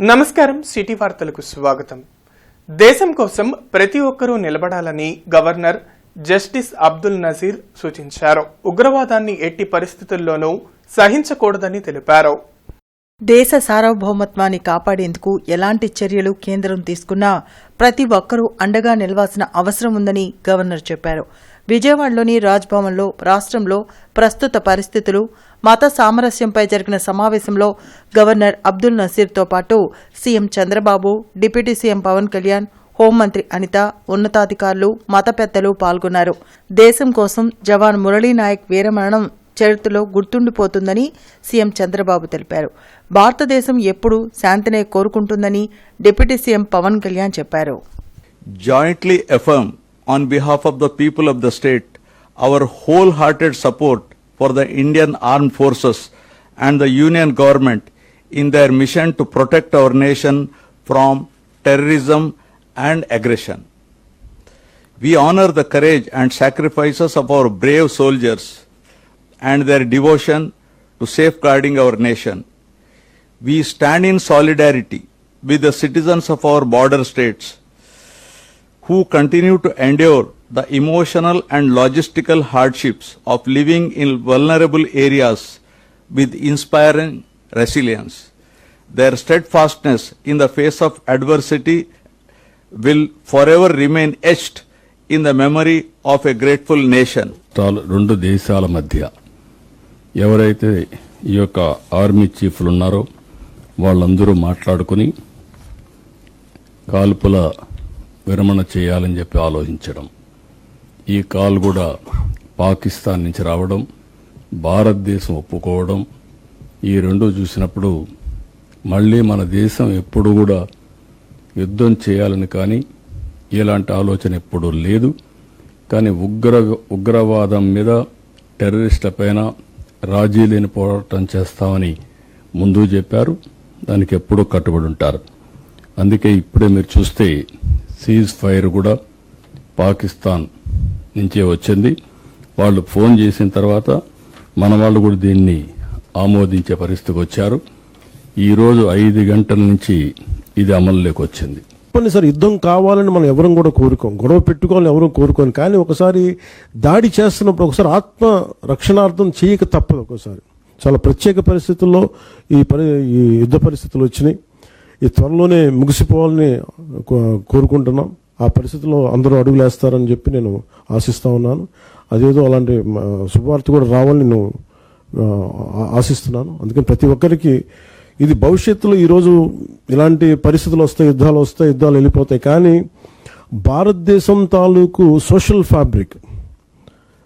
నమస్కారం, సిటీ వార్తలకు స్వాగతం. దేశం కోసం ప్రతి ఒక్కరూ నిలబడాలని గవర్నర్ జస్టిస్ అబ్దుల్ నజీర్ సూచించారు. ఉగ్రవాదాన్ని ఎట్టి పరిస్థితుల్లోనూ సహించకూడదని తెలిపారు. దేశ సార్వభౌమత్వాన్ని కాపాడేందుకు ఎలాంటి చర్యలు కేంద్రం తీసుకున్నా ప్రతి ఒక్కరూ అండగా నిలవాల్సిన అవసరం ఉందని గవర్నర్ చెప్పారు. విజయవాడలోని రాజ్భవన్లో రాష్ట్రంలో ప్రస్తుత పరిస్థితులు, మత సామరస్యంపై జరిగిన సమావేశంలో గవర్నర్ అబ్దుల్ నజీర్తో పాటు CM Chandrababu, deputy CM Pavan Kalyan, హోంమంత్రి అనిత, ఉన్నతాధికారులు, మత పెద్దలు పాల్గొన్నారు. దేశం కోసం జవాన్ మురళీనాయక్ వీరమరణం చరిత్రలో గుర్తుండిపోతుందని సీఎం చంద్రబాబు తెలిపారు. భారతదేశం ఎప్పుడూ శాంతినే కోరుకుంటుందని డిప్యూటీ సీఎం పవన్ కళ్యాణ్ చెప్పారు. Jointly affirm on behalf of the people of the state our wholehearted support for the Indian Armed Forces and the Union Government in their mission to protect our nation from terrorism and aggression. We honor the courage and sacrifices of our brave soldiers and their devotion to safeguarding our nation. We stand in solidarity with the citizens of our border states who continue to endure the emotional and logistical hardships of living in vulnerable areas with inspiring resilience. Their steadfastness in the face of adversity will forever remain etched in the memory of a grateful nation. రెండు దేశాల మధ్య ఎవరైతే ఈ యొక్క army చీఫ్లు ఉన్నారో వాళ్ళందరూ మాట్లాడుకుని కాల్పుల విరమణ చేయాలని చెప్పి ఆలోచించడం, ఈ కాల్ కూడా పాకిస్తాన్ నుంచి రావడం, భారతదేశం ఒప్పుకోవడం, ఈ రెండు చూసినప్పుడు మళ్ళీ మన దేశం ఎప్పుడు కూడా యుద్ధం చేయాలని కానీ ఇలాంటి ఆలోచన ఎప్పుడూ లేదు. కానీ ఉగ్రవాదం మీద, టెర్రరిస్టుల పైన రాజీ లేని పోరాటం చేస్తామని ముందు చెప్పారు. దానికి ఎప్పుడూ కట్టుబడి ఉంటారు. అందుకే ఇప్పుడే మీరు చూస్తే సీజ్ ఫైర్ కూడా పాకిస్తాన్ నుంచే వచ్చింది. వాళ్ళు ఫోన్ చేసిన తర్వాత మన వాళ్ళు కూడా దీన్ని ఆమోదించే పరిస్థితికి వచ్చారు. ఈరోజు 5 గంటల నుంచి ఇది అమల్లోకి వచ్చింది. సార్, యుద్ధం కావాలని మనం ఎవరం కూడా కోరుకోం, గొడవ పెట్టుకోవాలని ఎవరూ కోరుకోను. కానీ ఒకసారి దాడి చేస్తున్నప్పుడు ఒకసారి ఆత్మ రక్షణార్థం చేయక తప్పదు. ఒకసారి చాలా ప్రత్యేక పరిస్థితుల్లో ఈ యుద్ధ పరిస్థితులు వచ్చినాయి. ఈ త్వరలోనే ముగిసిపోవాలని కోరుకుంటున్నాం. ఆ పరిస్థితుల్లో అందరూ అడుగులేస్తారని చెప్పి నేను ఆశిస్తా ఉన్నాను. అదేదో అలాంటి శుభవార్త కూడా రావాలని నేను ఆశిస్తున్నాను. అందుకని ప్రతి ఒక్కరికి ఇది భవిష్యత్తులో ఈరోజు ఇలాంటి పరిస్థితులు వస్తాయి, యుద్ధాలు వెళ్ళిపోతాయి. కానీ భారతదేశం తాలూకు సోషల్ ఫ్యాబ్రిక్,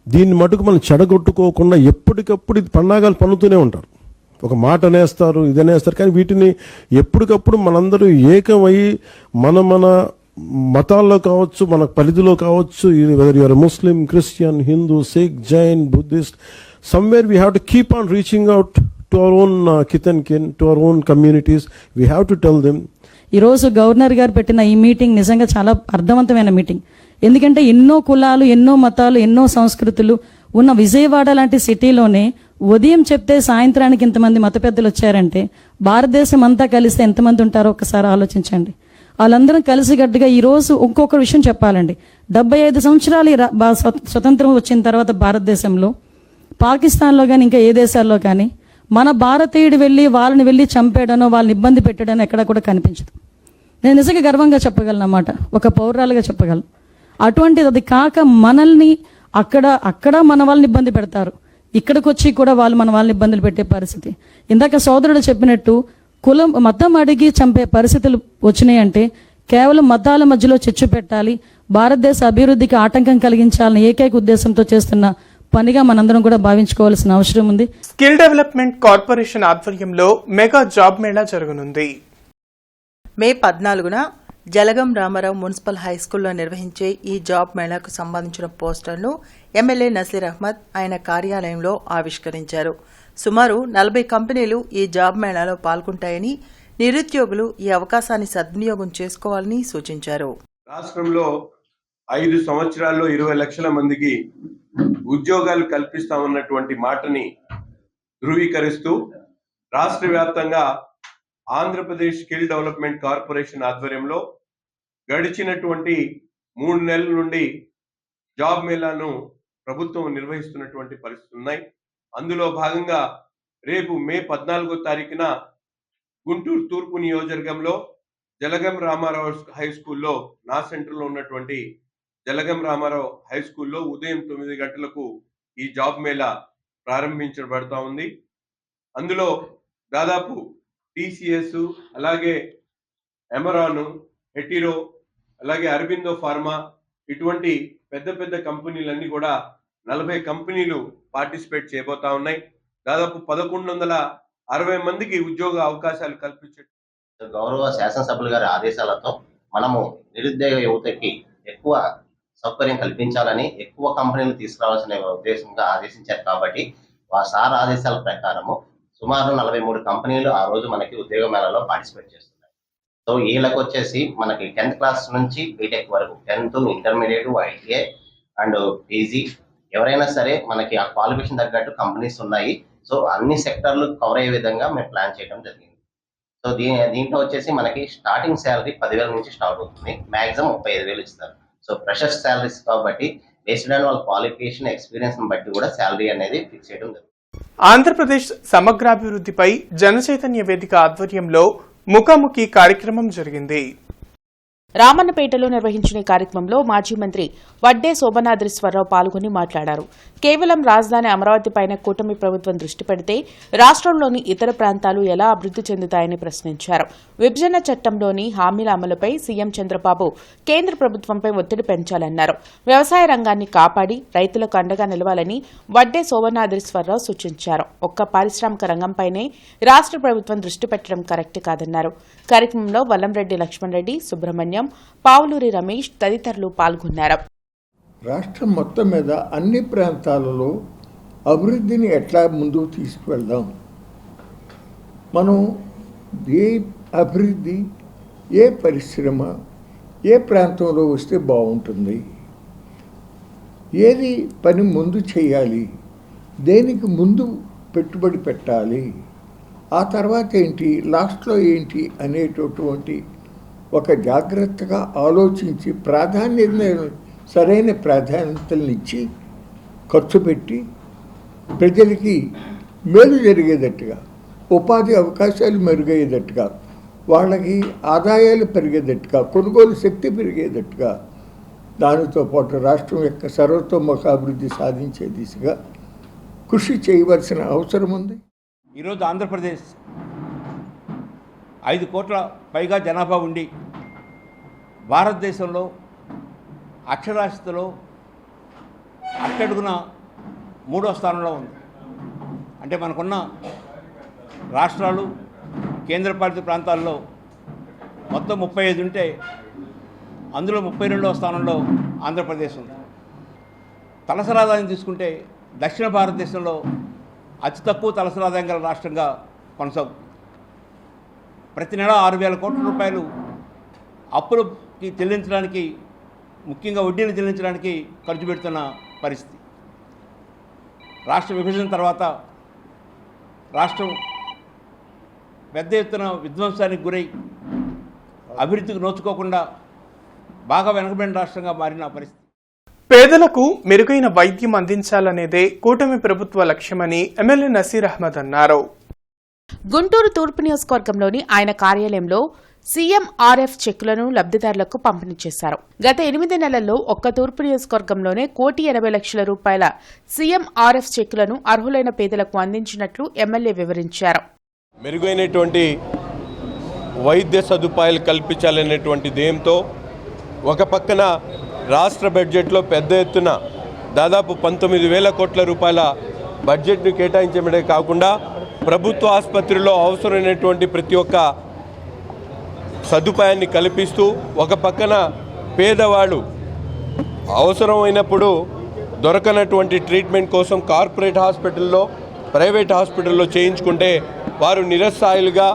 దీన్ని మటుకు మనం చెడగొట్టుకోకుండా ఎప్పటికప్పుడు ఇది పన్నాగాలు పన్నుతూనే ఉంటారు. ఒక మాట అనేస్తారు, ఇదనేస్తారు. కానీ వీటిని ఎప్పటికప్పుడు మనందరూ ఏకమయ్యి మన మతాల్లో కావచ్చు, మన పరిధిలో కావచ్చు, whether you're Muslim, Christian, Hindu, Sikh, Jain, Buddhist, somewhere we have to keep on reaching out to our own kith and kin, to our own communities. We have to tell them. ఈరోజు గవర్నర్ గారు పెట్టిన ఈ మీటింగ్ నిజంగా చాలా అర్థవంతమైన మీటింగ్. ఎందుకంటే ఎన్నో కులాలు, ఎన్నో మతాలు, ఎన్నో సంస్కృతులు ఉన్న విజయవాడ లాంటి సిటీలోనే ఉదయం చెప్తే సాయంత్రానికి ఇంతమంది మత పెద్దలు వచ్చారంటే భారతదేశం అంతా కలిస్తే ఎంతమంది ఉంటారో ఒకసారి ఆలోచించండి. వాళ్ళందరం కలిసిగట్టుగా ఈరోజు ఇంకొక విషయం చెప్పాలండి. 75 సంవత్సరాలు స్వతంత్రం వచ్చిన తర్వాత భారతదేశంలో, పాకిస్తాన్లో కానీ ఇంకా ఏ దేశాల్లో కానీ మన భారతీయుడు వాళ్ళని వెళ్ళి చంపేయడనో, వాళ్ళని ఇబ్బంది పెట్టడనో ఎక్కడ కూడా కనిపించదు. నేను నిజంగా గర్వంగా చెప్పగలను అన్నమాట, ఒక పౌరురాలుగా చెప్పగలను. అటువంటిది అది కాక మనల్ని అక్కడ మన వాళ్ళని ఇబ్బంది పెడతారు, ఇక్కడికి వచ్చి కూడా వాళ్ళు మన వాళ్ళని ఇబ్బందులు పెట్టే పరిస్థితి. ఇందాక సోదరుడు చెప్పినట్టు మతం అడిగి చంపే పరిస్థితులు వచ్చినాయంటే కేవలం మతాల మధ్యలో చిచ్చు పెట్టాలి, భారతదేశ అభివృద్ధికి ఆటంకం కలిగించాలని ఏకైక ఉద్దేశంతో చేస్తున్న పనిగా మనందరం కూడా భావించుకోవాల్సిన అవసరం ఉంది. స్కిల్ డెవలప్మెంట్ కార్పొరేషన్ ఆధ్వర్యంలో మెగా జాబ్ మేళా జరగనుంది. మే 14న జలగం రామారావు మున్సిపల్ హైస్కూల్లో నిర్వహించే ఈ జాబ్ మేళాకు సంబంధించిన పోస్టర్ను ఎమ్మెల్యే నసీర్ అహ్మద్ ఆయన కార్యాలయంలో ఆవిష్కరించారు. సుమారు 40 కంపెనీలు ఈ జాబ్ మేళాలో పాల్గొంటాయని, నిరుద్యోగులు ఈ అవకాశాన్ని సద్వినియోగం చేసుకోవాలని సూచించారు. రాష్ట్రంలో 5 సంవత్సరాల్లో 20 లక్షల మందికి ఉద్యోగాలు కల్పిస్తామన్నటువంటి మాటని ధృవీకరిస్తూ రాష్ట్ర వ్యాప్తంగా ఆంధ్రప్రదేశ్ స్కిల్ డెవలప్మెంట్ కార్పొరేషన్ ఆధ్వర్యంలో గడిచినటువంటి 3 నెలల నుండి జాబ్ మేళాను ప్రభుత్వం నిర్వహిస్తున్నటువంటి పరిస్థితులు ఉన్నాయి. అందులో భాగంగా రేపు మే 14వ తారీఖున గుంటూరు తూర్పు నియోజకవర్గంలో జలగం రామారావు హై స్కూల్లో, నా సెంటర్లో ఉన్నటువంటి జలగం రామారావు హై స్కూల్లో ఉదయం 9 గంటలకు ఈ జాబ్ మేళా ప్రారంభించబడతా ఉంది. అందులో దాదాపు టీసీఎస్, అలాగే ఎమరాన్, హెటిరో, అలాగే అరబిందో ఫార్మా ఇటువంటి పెద్ద పెద్ద కంపెనీలన్నీ కూడా 40 కంపెనీలు పార్టిసిపేట్ చేయబోతా ఉన్నాయి. దాదాపు 1160 మందికి ఉద్యోగ అవకాశాలు కల్పించే గౌరవ శాసనసభ్యులు గారి ఆదేశాలతో మనము నిరుద్యోగ యువతకి ఎక్కువ సౌకర్యం కల్పించాలని, ఎక్కువ కంపెనీలు తీసుకురావాల్సిన ఉద్దేశంగా ఆదేశించారు. కాబట్టి సార్ ఆదేశాల ప్రకారము సుమారు 43 కంపెనీలు ఆ రోజు మనకి ఉద్యోగ మేళాలో పార్టిసిపేట్ చేస్తున్నాయి. సో వీళ్ళకి వచ్చేసి మనకి 10th క్లాస్ నుంచి బీటెక్ వరకు, 10th, intermediate, ITI and PG ఎవరైనా సరే మనకి ఆ క్వాలిఫికేషన్ తగ్గట్టు కంపెనీస్ ఉన్నాయి. సో అన్ని సెక్టర్లు కవర్ అయ్యే విధంగా మేము ప్లాన్ చేయడం జరిగింది. సో దీంట్లో వచ్చేసి మనకి స్టార్టింగ్ శాలరీ 10,000 నుంచి స్టార్ట్ అవుతుంది. మాక్సిమం 35,000 ఇస్తారు. సో ఫ్రెషర్స్ శాలరీస్ కాబట్టి బేస్డ్ ఆన్ వాళ్ళ క్వాలిఫికేషన్, ఎక్స్పీరియన్స్ బట్టి కూడా శాలరీ అనేది ఫిక్స్ చేయడం జరుగుతుంది. ఆంధ్రప్రదేశ్ సమగ్రాభివృద్ధిపై జనచైతన్య వేదిక ఆధ్వర్యంలో ముఖాముఖి కార్యక్రమం జరిగింది. రామన్నపేటలో నిర్వహించిన ఈ కార్యక్రమంలో మాజీ మంత్రి వడ్డే శోభనాద్రీశ్వరరావు పాల్గొని మాట్లాడారు. కేవలం రాజధాని అమరావతిపైన కూటమి ప్రభుత్వం దృష్టి పెడితే రాష్ట్రంలోని ఇతర ప్రాంతాలు ఎలా అభివృద్ది చెందుతాయని ప్రశ్నించారు. విభజన చట్టంలోని హామీల అమలుపై సీఎం చంద్రబాబు కేంద్ర ప్రభుత్వంపై ఒత్తిడి పెంచాలన్నారు. వ్యవసాయ రంగాన్ని కాపాడి రైతులకు అండగా నిలవాలని వడ్డే శోభనాద్రీశ్వరరావు సూచించారు. ఒక్క పారిశ్రామిక రంగంపైనే రాష్ట్ర ప్రభుత్వం దృష్టి పెట్టడం కరెక్ట్ కాదన్నారు. కార్యక్రమంలో వల్లంరెడ్డి లక్ష్మణరెడ్డి, సుబ్రహ్మణ్యం, పావులూరి రమేష్ తదితరులు పాల్గొన్నారు. రాష్ట్రం మొత్తం మీద అన్ని ప్రాంతాలలో అభివృద్ధిని ఎట్లా ముందుకు తీసుకువెళ్దాం, మనం ఏ అభివృద్ధి, ఏ పరిశ్రమ ఏ ప్రాంతంలో వస్తే బాగుంటుంది, ఏది పని ముందు చేయాలి, దేనికి ముందు పెట్టుబడి పెట్టాలి, ఆ తర్వాత ఏంటి, లాస్ట్లో ఏంటి అనేటటువంటి ఒక జాగ్రత్తగా ఆలోచించి సరైన ప్రాధాన్యతలనిచ్చి ఖర్చు పెట్టి ప్రజలకి మేలు జరిగేటట్టుగా, ఉపాధి అవకాశాలు మెరుగయ్యేటట్టుగా, వాళ్ళకి ఆదాయాలు పెరిగేటట్టుగా, కొనుగోలు శక్తి పెరిగేటట్టుగా, దానితో పాటు రాష్ట్రం యొక్క సర్వతోముఖ అభివృద్ధి సాధించే దిశగా కృషి చేయవలసిన అవసరం ఉంది. ఈరోజు ఆంధ్రప్రదేశ్ 5 కోట్ల పైగా జనాభా ఉండి భారతదేశంలో అక్షరాస్యతలో అట్టడుగున 3వ స్థానంలో ఉంది. అంటే మనకున్న రాష్ట్రాలు, కేంద్రపాలిత ప్రాంతాల్లో మొత్తం 35 ఉంటే అందులో 32వ స్థానంలో ఆంధ్రప్రదేశ్ ఉంది. తలసరి ఆదాయం తీసుకుంటే దక్షిణ భారతదేశంలో అతి తక్కువ తలసరి ఆదాయం గల రాష్ట్రంగా కొనసాగుతుంది. ప్రతి నెల 6,000 కోట్ల రూపాయలు అప్పులకి చెల్లించడానికి, ముఖ్యంగా వడ్డీలు చెల్లించడానికి ఖర్చు పెడుతున్న పరిస్థితి. రాష్ట్ర విభజన తర్వాత రాష్ట్రం పెద్ద ఎత్తున విధ్వంసానికి గురై అభివృద్ధికి నోచుకోకుండా బాగా వెనుకబడిన రాష్ట్రంగా మారిన పరిస్థితి. పేదలకు మెరుగైన వైద్యం అందించాలనేదే కూటమి ప్రభుత్వ లక్ష్యమని ఎమ్మెల్యే నసీర్ అహ్మద్ అన్నారు. గుంటూరు తూర్పు నియోజకవర్గంలోని ఆయన కార్యాలయంలో సీఎంఆర్ఎఫ్ చెక్కులను లబ్దిదారులకు పంపిణీ చేశారు. గత 8 నెలల్లో ఒక్క తూర్పు నియోజకవర్గంలోనే 1,80,00,000 రూపాయల సీఎంఆర్ఎఫ్ చెక్కులను అర్హులైన పేదలకు అందించినట్లు ఎమ్మెల్యే వివరించారు. మెరుగైనటువంటి వైద్య సదుపాయాలు కల్పించాలనేటువంటి ధ్యేయంతో ఒక పక్కన రాష్ట్ర బడ్జెట్లో పెద్ద ఎత్తున దాదాపు 19,000 కోట్ల రూపాయల బడ్జెట్ను కేటాయించడమే కాకుండా ప్రభుత్వ ఆసుపత్రిలో అవసరమైనటువంటి ప్రతి ఒక్క సదుపాయాన్ని కల్పిస్తూ, ఒక పక్కన పేదవాళ్ళు అవసరమైనప్పుడు దొరకనటువంటి ట్రీట్మెంట్ కోసం కార్పొరేట్ హాస్పిటల్లో, ప్రైవేట్ హాస్పిటల్లో చేయించుకుంటే వారు నిరస్థాయిలుగా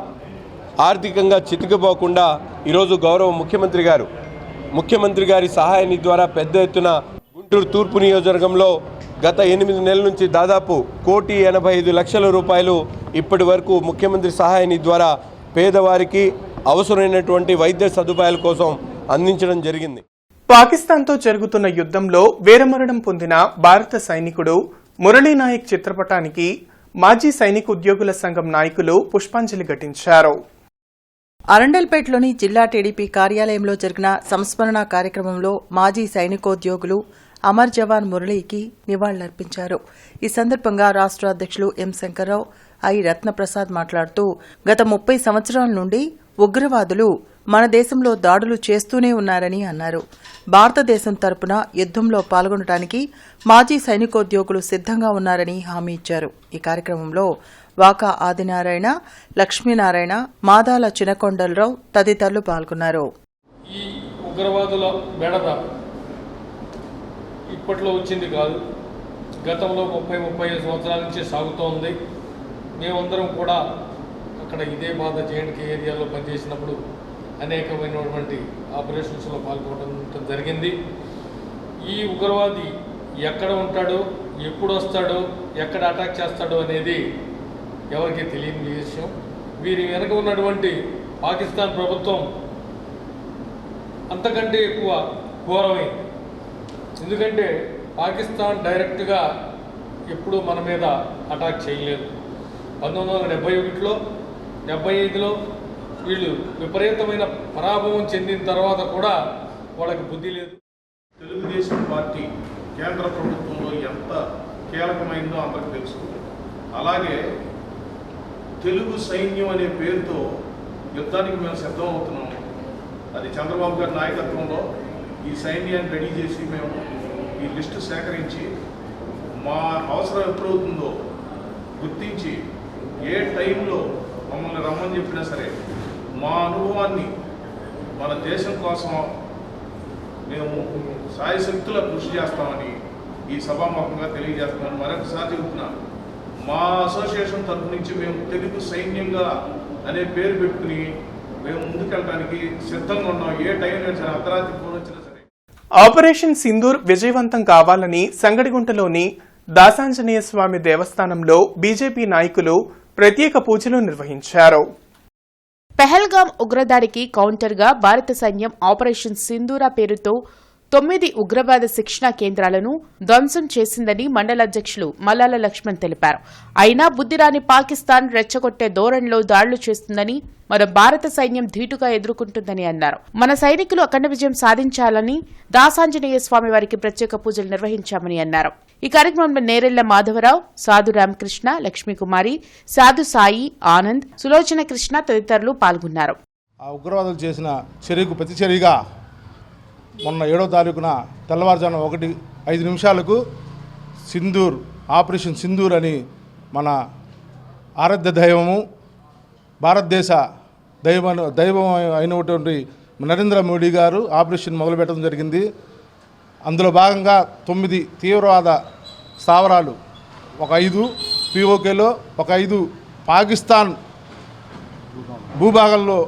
ఆర్థికంగా చితికిపోకుండా ఈరోజు గౌరవ ముఖ్యమంత్రి గారి సహాయ నిధి ద్వారా పెద్ద ఎత్తున గుంటూరు తూర్పు నియోజకవర్గంలో గత 8 నెలల నుంచి దాదాపు 1,85,00,000 రూపాయలు ఇప్పటి వరకు ముఖ్యమంత్రి సహాయ నిధి ద్వారా పేదవారికి అవసరమైనటువంటి వైద్య సదుపాయాల కోసం అందించడం జరిగింది. పాకిస్తాన్తో జరుగుతున్న యుద్ధంలో వీరమరణం పొందిన భారత సైనికుడు మురళీనాయక్ చిత్రపటానికి మాజీ సైనిక ఉద్యోగుల సంఘం నాయకులు పుష్పాంజలి ఘటించారు. అరండల్పేటలోని జిల్లా టీడీపీ కార్యాలయంలో జరిగిన సంస్మరణ కార్యక్రమంలో మాజీ సైనికోద్యోగులు అమర్ జవాన్ మురళీకి నివాళులర్పించారు. ఈ సందర్భంగా రాష్ట్ర అధ్యక్షులు ఎం శంకర్రావు, ఐ రత్నప్రసాద్ మాట్లాడుతూ గత 30 సంవత్సరాల నుండి ఉగ్రవాదులు మన దేశంలో దాడులు చేస్తూనే ఉన్నారని అన్నారు. భారతదేశం తరపున యుద్దంలో పాల్గొనడానికి మాజీ సైనికోద్యోగులు సిద్దంగా ఉన్నారని హామీ ఇచ్చారు. ఈ కార్యక్రమంలో వాకా ఆదినారాయణ, లక్ష్మీనారాయణ, మాదాల చినకొండలరావు తదితరులు పాల్గొన్నారు. ఈ ఉగ్రవాదుల బెడద ఇప్పట్లో వచ్చింది కాదు, గతంలో 30-35 సంవత్సరాల నుంచి సాగుతోంది. మేమందరం కూడా అక్కడ ఇదే బాధ జేఎండ్కే ఏరియాలో పనిచేసినప్పుడు అనేకమైనటువంటి ఆపరేషన్స్లో పాల్గొనడం జరిగింది. ఈ ఉగ్రవాది ఎక్కడ ఉంటాడో, ఎప్పుడు వస్తాడో, ఎక్కడ అటాక్ చేస్తాడో అనేది ఎవరికీ తెలియని విషయం. వీరి వెనక ఉన్నటువంటి పాకిస్తాన్ ప్రభుత్వం అంతకంటే ఎక్కువ ఘోరమైంది. ఎందుకంటే పాకిస్తాన్ డైరెక్ట్గా ఎప్పుడూ మన మీద అటాక్ చేయలేదు. 1971లో 75లో వీళ్ళు విపరీతమైన పరాభవం చెందిన తర్వాత కూడా వాళ్ళకి బుద్ధి లేదు. తెలుగుదేశం పార్టీ కేంద్ర ప్రభుత్వంలో ఎంత కీలకమైందో అందరికీ తెలుసు. అలాగే తెలుగు సైన్యం అనే పేరుతో యుద్ధానికి మేము సిద్ధం అవుతున్నాము. అది చంద్రబాబు గారి నాయకత్వంలో ఈ సైన్యాన్ని రెడీ చేసి మేము ఈ లిస్టు సేకరించి మా అవసరం ఎప్పుడవుతుందో గుర్తించి ఏ టైంలో మమ్మల్ని రమ్మని చెప్పినా సరే మా అనుభవాన్ని మన దేశం కోసం మేము సాయశక్తులా కృషి చేస్తామని ఈ సభాముఖంగా తెలియజేస్తున్నాను. మరొకసారి చెబుతున్నాను, మా అసోసియేషన్ తరఫు నుంచి మేము తెలుగు సైన్యంగా అనే పేరు పెట్టుకుని మేము ముందుకెళ్ళడానికి సిద్ధంగా ఉన్నాం. ఏ టైం సరే, అర్ధరాత్రి ఫోన్ వచ్చినా సరే. ఆపరేషన్ సింధూర్ విజయవంతం కావాలని సంగడిగుంటలోని దాసాంజనేయ స్వామి దేవస్థానంలో బీజేపీ నాయకులు ప్రత్యేక పూజలు నిర్వహించారు. పెహల్గాం ఉగ్రదాడికి కౌంటర్గా భారత సైన్యం ఆపరేషన్ సింధూరా పేరుతో 9 ఉగ్రవాద శిక్షణా కేంద్రాలను ధ్వంసం చేసిందని మండల అధ్యక్షులు మల్లాల లక్ష్మణ్ తెలిపారు. అయినా బుద్ధిరాని పాకిస్తాన్ రెచ్చగొట్టే ధోరణిలో దాడులు చేస్తుందని, మన భారత సైన్యం ధీటుగా ఎదుర్కొంటుందని అన్నారు. మన సైనికులు అఖండ విజయం సాధించాలని దాసాంజనేయ స్వామి వారికి ప్రత్యేక పూజలు నిర్వహించామని అన్నారు. ఈ కార్యక్రమంలో నేరెళ్ల మాధవరావు, సాధు రామకృష్ణ, లక్ష్మీకుమారి, సాధు సాయి, ఆనంద్, సులోచన కృష్ణ తదితరులు పాల్గొన్నారు. ఆ ఉగ్రవాదులు చేసిన చర్యకు ప్రతిచర్యగా మొన్న 7వ తారీఖున తెల్లవారుజామున 1:05 సింధూర్ ఆపరేషన్ సింధూర్ అని మన ఆరాధ్య దైవము, భారతదేశ దైవం అయినటువంటి నరేంద్ర మోడీ గారు ఆపరేషన్ మొదలుపెట్టడం జరిగింది. అందులో భాగంగా 9 తీవ్రవాద స్థావరాలు, ఒక 5 పిఓకేలో, ఒక 5 పాకిస్తాన్ భూభాగంలో,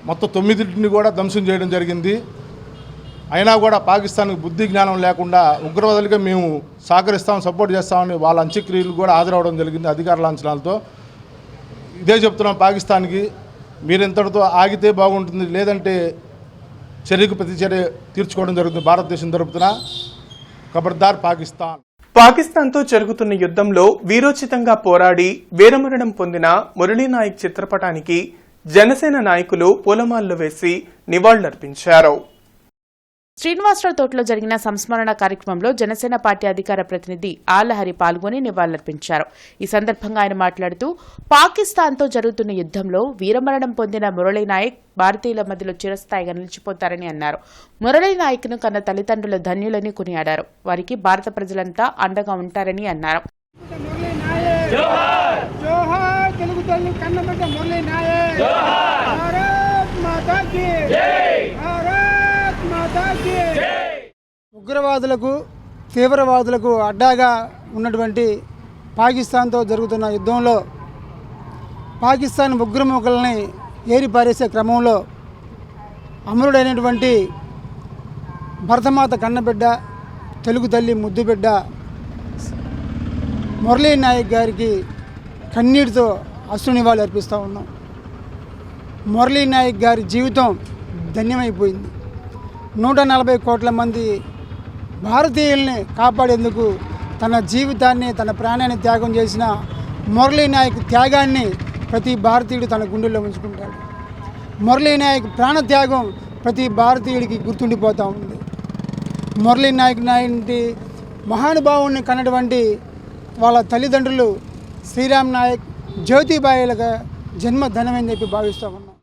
మొత్తం 9 కూడా ధ్వంసం చేయడం జరిగింది. అయినా కూడా పాకిస్తాన్కి బుద్ధి జ్ఞానం లేకుండా ఉగ్రవాదులుగా మేము సహకరిస్తాం, సపోర్ట్ చేస్తామని వాళ్ళ అంత్యక్రియలు కూడా హాజరవడం జరిగింది అధికార లాంఛనాలతో. ఇదే చెప్తున్నాం పాకిస్తాన్కి, మీరు ఇంతటితో ఆగితే బాగుంటుంది, లేదంటే చర్యకు ప్రతిచర్య తీర్చుకోవడం జరుగుతుంది భారతదేశం తరపున. ఖబర్దార్ పాకిస్తాన్. పాకిస్తాన్తో జరుగుతున్న యుద్ధంలో వీరోచితంగా పోరాడి వీరమరణం పొందిన మురళీనాయక్ చిత్రపటానికి జనసేన నాయకులు పూలమాలలు వేసి నివాళులర్పించారు. శ్రీనివాసరావు తోటలో జరిగిన సంస్మరణ కార్యక్రమంలో జనసేన పార్టీ అధికార ప్రతినిధి ఆళ్లహరి పాల్గొని నివాళులర్పించారు. ఈ సందర్భంగా ఆయన మాట్లాడుతూ పాకిస్తాన్తో జరుగుతున్న యుద్ధంలో వీరమరణం పొందిన మురళీనాయక్ భారతీయుల మధ్యలో చిరస్థాయిగా నిలిచిపోతారని అన్నారు. మురళీనాయక్ను కన్న తల్లిదండ్రుల ధన్యులని కొనియాడారు. వారికి భారత ప్రజలంతా అండగా ఉంటారని అన్నారు. ఉగ్రవాదులకు, తీవ్రవాదులకు అడ్డాగా ఉన్నటువంటి పాకిస్తాన్తో జరుగుతున్న యుద్ధంలో పాకిస్తాన్ ఉగ్రముఖులని ఏరిపారేసే క్రమంలో అమరుడైనటువంటి భరతమాత కన్నబిడ్డ, తెలుగు తల్లి ముద్దుబిడ్డ మురళీనాయక్ గారికి కన్నీటితో అశ్రు నివాళులు అర్పిస్తూ ఉన్నాం. మురళీ నాయక్ గారి జీవితం ధన్యమైపోయింది. 140 కోట్ల మంది భారతీయుల్ని కాపాడేందుకు తన జీవితాన్ని తన ప్రాణాన్ని త్యాగం చేసిన మురళీ నాయక్ త్యాగాన్ని ప్రతి భారతీయుడు తన గుండెల్లో ఉంచుకుంటాడు. మురళీ నాయక్ ప్రాణత్యాగం ప్రతి భారతీయుడికి గుర్తుండిపోతూ ఉంది. మురళీ నాయక్ లాంటి మహానుభావుని కన్నటువంటి వాళ్ళ తల్లిదండ్రులు శ్రీరామ్ నాయక్, జ్యోతిబాయిలకు జన్మ ధనమని చెప్పి భావిస్తూ ఉన్నాం.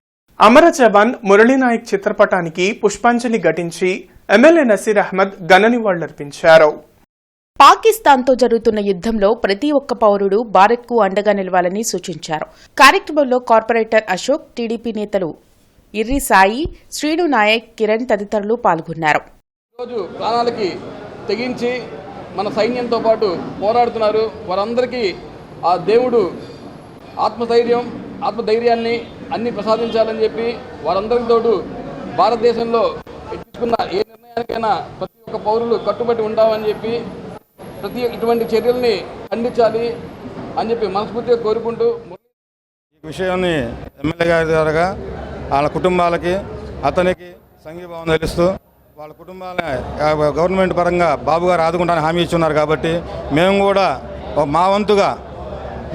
అమర జవాన్ మురళీ నాయక్ చిత్రపటానికి పుష్పాంజలి ఘటించి ఎమ్మెల్యే నసీర్ అహ్మద్ ఘన నివాళులర్పించారు. పాకిస్తాన్తో జరుగుతున్న యుద్దంలో ప్రతి ఒక్క పౌరుడు భారత్కు అండగా నిలవాలని సూచించారు. కార్యక్రమంలో కార్పొరేటర్ అశోక్, టీడీపీ నేతలు ఇర్రి సాయి, శ్రీను నాయక్, కిరణ్ తదితరులు పాల్గొన్నారు. ఈరోజు ప్రాణాలకి తెగించి మన సైన్యంతో పాటు పోరాడుతున్నారు. వారందరికీ ఆ దేవుడు ఆత్మధైర్యాన్ని అన్ని ప్రసాదించాలని చెప్పి వారందరితో తోడు భారతదేశంలో తీసుకున్న ఏ నిర్ణయానికైనా ప్రతి ఒక్క పౌరులు కట్టుబడి ఉండాలని చెప్పి ఇటువంటి చర్యల్ని ఖండించాలి అని చెప్పి మనస్ఫూర్తిగా కోరుకుంటూ ఈ విషయాన్ని ఎమ్మెల్యే గారి ద్వారా వాళ్ళ కుటుంబాలకి అతనికి సంఘీభావం తెలుస్తూ వాళ్ళ కుటుంబాలని గవర్నమెంట్ పరంగా బాబు గారు ఆదుకుంటానని హామీ ఇచ్చున్నారు. కాబట్టి మేము కూడా మా వంతుగా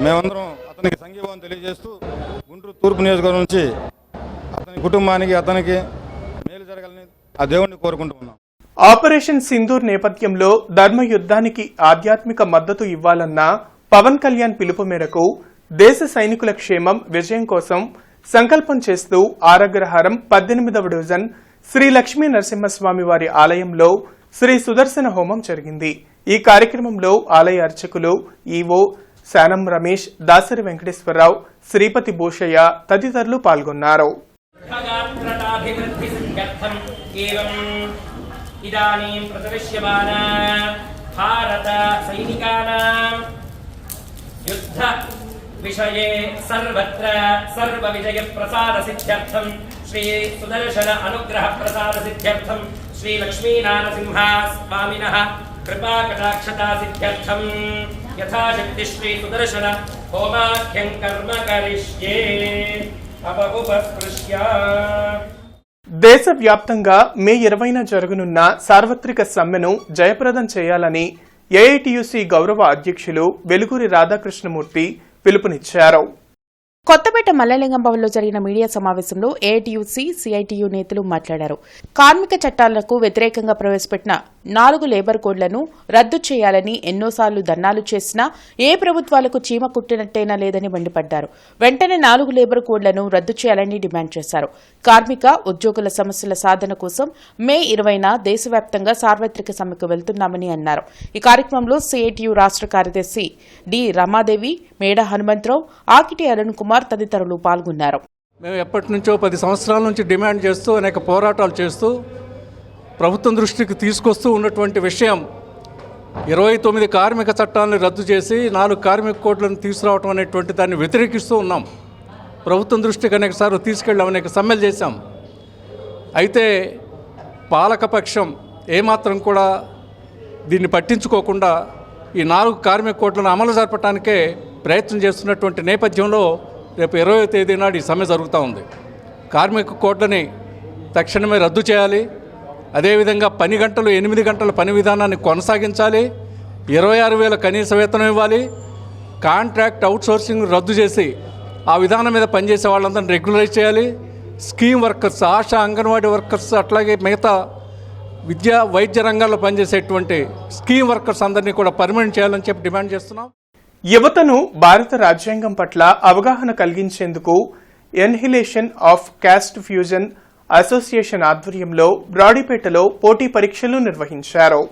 మేమందరం అతనికి సంఘీభావం తెలియజేస్తూ గుంటూరు తూర్పు నియోజకవర్గం నుంచి అతని కుటుంబానికి అతనికి మేలు జరగాలని ఆ దేవుణ్ణి కోరుకుంటున్నాం. ఆపరేషన్ సింధూర్ నేపథ్యంలో ధర్మ యుద్ధానికి ఆధ్యాత్మిక మద్దతు ఇవ్వాలన్న పవన్ కళ్యాణ్ పిలుపు మేరకు దేశ సైనికుల క్షేమం, విజయం కోసం సంకల్పం చేస్తూ ఆరగ్రహారం 18వ డివిజన్ శ్రీ లక్ష్మీ నరసింహస్వామి వారి ఆలయంలో శ్రీ సుదర్శన హోమం జరిగింది. ఈ కార్యక్రమంలో ఆలయ అర్చకులు ఈవో శానం రమేష్, దాసరి వెంకటేశ్వరరావు, శ్రీపతి భూషయ్య తదితరులు పాల్గొన్నారు. ఇదానీం ప్రదర్శ్యమాన భారత సైనికానాం యుద్ధ విషయే సర్వత్ర సర్వ విజయ ప్రసాద సిద్ధ్యర్థం శ్రీ సుదర్శన అనుగ్రహ ప్రసాద సిద్ధ్యర్థం శ్రీ లక్ష్మీ నరసింహ స్వామినః కృపా కటాక్షతా సిద్ధ్యర్థం యథాశక్తి శ్రీ సుదర్శన హోమాఖ్యం కర్మ కరిష్యే అపఉపస్పృశ్య. దేశవ్యాప్తంగా మే 20న జరగనున్న సార్వత్రిక సమ్మెను జయప్రదం చేయాలని ఏఐటీయూసీ గౌరవ అధ్యక్షులు వెలుగురి రాధాకృష్ణమూర్తి పిలుపునిచ్చారు. కొత్తపేట మల్లలింగం భవన్లో జరిగిన మీడియా సమావేశంలో ఏఐటీయూసీ, సిఐటియు నేతలు మాట్లాడారు. కార్మిక చట్టాలకు వ్యతిరేకంగా ప్రవేశపెట్టిన 4 లేబర్ కోడ్లను రద్దు చేయాలని ఎన్నోసార్లు ధర్నాలు చేసినా ఏ ప్రభుత్వాలకు చీమ కుట్టినట్టేనా లేదని మండిపడ్డారు. వెంటనే 4 లేబర్ కోడ్లను రద్దు చేయాలని డిమాండ్ చేశారు. కార్మిక, ఉద్యోగుల సమస్యల సాధన కోసం మే 20న దేశవ్యాప్తంగా సార్వత్రిక సమ్మెకు వెళ్తున్నామని అన్నారు. ఈ కార్యక్రమంలో సిఐటియు రాష్ట్ర కార్యదర్శి డి రమాదేవి, మేడ హనుమంతరావు, ఆకిటి అరుణ్ కుమార్ తదితరులు పాల్గొన్నారు. మేము ఎప్పటి నుంచో 10 సంవత్సరాల నుంచి డిమాండ్ చేస్తూ అనేక పోరాటాలు చేస్తూ ప్రభుత్వం దృష్టికి తీసుకొస్తూ ఉన్నటువంటి విషయం 29 కార్మిక చట్టాలను రద్దు చేసి 4 కార్మిక కోడ్లను తీసుకురావడం అనేటువంటి దాన్ని వ్యతిరేకిస్తూ ఉన్నాం. ప్రభుత్వం దృష్టికి అనేకసార్లు తీసుకెళ్ళాం, అనేక సమ్మెలు చేశాం. అయితే పాలకపక్షం ఏమాత్రం కూడా దీన్ని పట్టించుకోకుండా ఈ 4 కార్మిక కోడ్లను అమలు జరపడానికే ప్రయత్నం చేస్తున్నటువంటి నేపథ్యంలో రేపు 20వ తేదీ నాడు ఈ సమ్మె జరుగుతూ ఉంది. కార్మిక కోడ్లని తక్షణమే రద్దు చేయాలి. అదేవిధంగా పని గంటలు 8 గంటల పని విధానాన్ని కొనసాగించాలి. 26,000 కనీస వేతనం ఇవ్వాలి. కాంట్రాక్ట్ అవుట్సోర్సింగ్ రద్దు చేసి ఆ విధానం మీద పనిచేసే వాళ్ళందరినీ రెగ్యులరైజ్ చేయాలి. Scheme workers, ASHA, anganwadi workers, అట్లాగే మిగతా విద్యా వైద్య రంగాల్లో పనిచేసేటువంటి స్కీమ్ వర్కర్స్ అందరినీ కూడా పర్మనెంట్ చేయాలని చెప్పి డిమాండ్ చేస్తున్నాం. యువతను భారత రాజ్యాంగం పట్ల అవగాహన కలిగించేందుకు annihilation of caste fusion association ఆధ్వర్యంలో బ్రాడీపేటలో పోటీ పరీక్షలు నిర్వహించారు.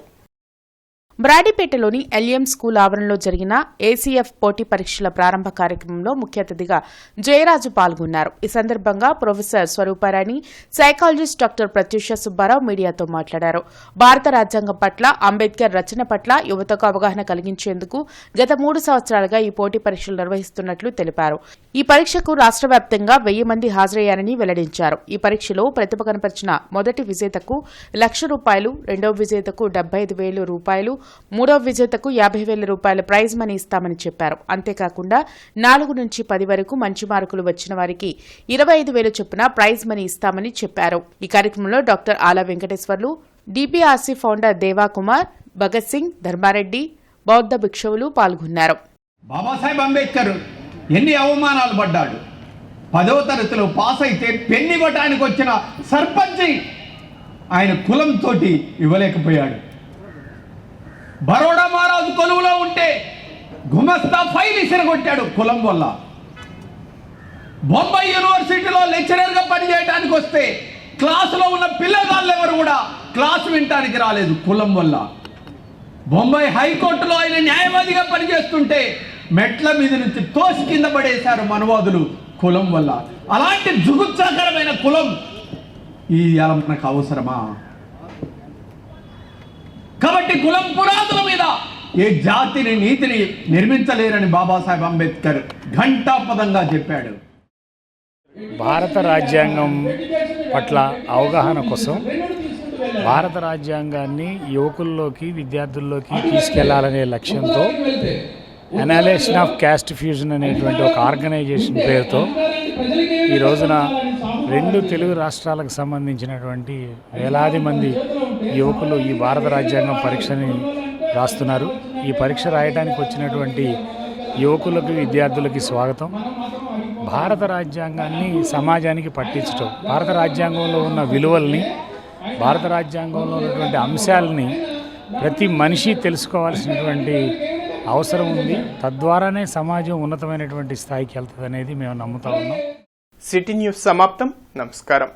బ్రాడీపేటలోని ఎల్ఎం స్కూల్ ఆవరణలో జరిగిన ఏసీఎఫ్ పోటీ పరీక్షల ప్రారంభ కార్యక్రమంలో ముఖ్య అతిథిగా జయరాజు పాల్గొన్నారు. ఈ సందర్భంగా professor Swaruparani, psychologist doctor Pratyusha Subbarao మీడియాతో మాట్లాడారు. భారత రాజ్యాంగం పట్ల, అంబేద్కర్ రచన పట్ల యువతకు అవగాహన కలిగించేందుకు గత 3 సంవత్సరాలుగా ఈ పోటీ పరీక్షలు నిర్వహిస్తున్నట్లు తెలిపారు. ఈ పరీక్షకు రాష్ట్ర వ్యాప్తంగా 1000 మంది హాజరయ్యారని వెల్లడించారు. ఈ పరీక్షలో ప్రతిభ కనపరిచిన మొదటి విజేతకు 1,00,000 రూపాయలు, రెండవ విజేతకు 75,000 రూపాయలు, మూడవ విజేతకు 50,000 రూపాయల ప్రైజ్ మనీ ఇస్తామని చెప్పారు. అంతేకాకుండా 4 నుంచి 10 వరకు మంచి మార్కులు వచ్చిన వారికి 25,000 చొప్పున ప్రైజ్ మనీ ఇస్తామని చెప్పారు. ఈ కార్యక్రమంలో డాక్టర్ ఆల వెంకటేశ్వర్లు, డిబిఆర్సీ ఫౌండర్ దేవాకుమార్, భగత్ సింగ్, ధర్మారెడ్డి, బౌద్ధ భిక్షువులు పాల్గొన్నారు. బాబాసాహెబ్ అంబేద్కర్ ఎన్ని అవమానాలు పడ్డాడు. 10వ తరగతిలో పాస్ అయితే పెన్ ఇవ్వటానికి వచ్చిన సర్పంచ్ ఆయన కులంతో ఇవ్వలేకపోయాడు. బరోడా మహారాజు కొలువులో ఉంటే గుమస్తా ఫైల్ ఇసిరగొట్టాడు కులం వల్ల. బొంబాయి యూనివర్సిటీలో లెక్చరర్గా పనిచేయడానికి వస్తే క్లాసులో ఉన్న పిల్లగాళ్ళు ఎవరు కూడా క్లాసు వినటానికి రాలేదు కులం వల్ల. బొంబాయి హైకోర్టులో ఆయన న్యాయవాదిగా పనిచేస్తుంటే మెట్ల మీద నుంచి తోసి కింద పడేశారు మనవాదులు కులం వల్ల. అలాంటి జుగుత్సాకరమైన కులం ఈ మనకు అవసరమా? కాబట్టి కులం పురాతుల మీద ఏ జాతిని నీతిని నిర్మించలేరని బాబాసాహెబ్ అంబేద్కర్ ఘంటాపదంగా చెప్పాడు. భారత రాజ్యాంగం పట్ల అవగాహన కోసం భారత రాజ్యాంగాన్ని యువకుల్లోకి విద్యార్థుల్లోకి తీసుకెళ్లాలనే లక్ష్యంతో అనాలిసిస్ ఆఫ్ క్యాస్ట్ ఫ్యూజన్ అనేటువంటి ఒక ఆర్గనైజేషన్ పేరుతో ఈ రోజున 2 తెలుగు రాష్ట్రాలకు సంబంధించినటువంటి వేలాది మంది యువకులు ఈ భారత రాజ్యాంగం పరీక్షని రాస్తున్నారు. ఈ పరీక్ష రాయడానికి వచ్చినటువంటి యువకులకు విద్యార్థులకి స్వాగతం. భారత రాజ్యాంగాన్ని సమాజానికి పట్టించడం, భారత రాజ్యాంగంలో ఉన్న విలువల్ని, భారత రాజ్యాంగంలో ఉన్నటువంటి అంశాలని ప్రతి మనిషి తెలుసుకోవాల్సినటువంటి అవసరం ఉంది. తద్వారానే సమాజం ఉన్నతమైనటువంటి స్థాయికి వెళ్తుంది అనేది మేము నమ్ముతా ఉన్నాం. సిటీ న్యూస్ సమాప్తం. నమస్కారం.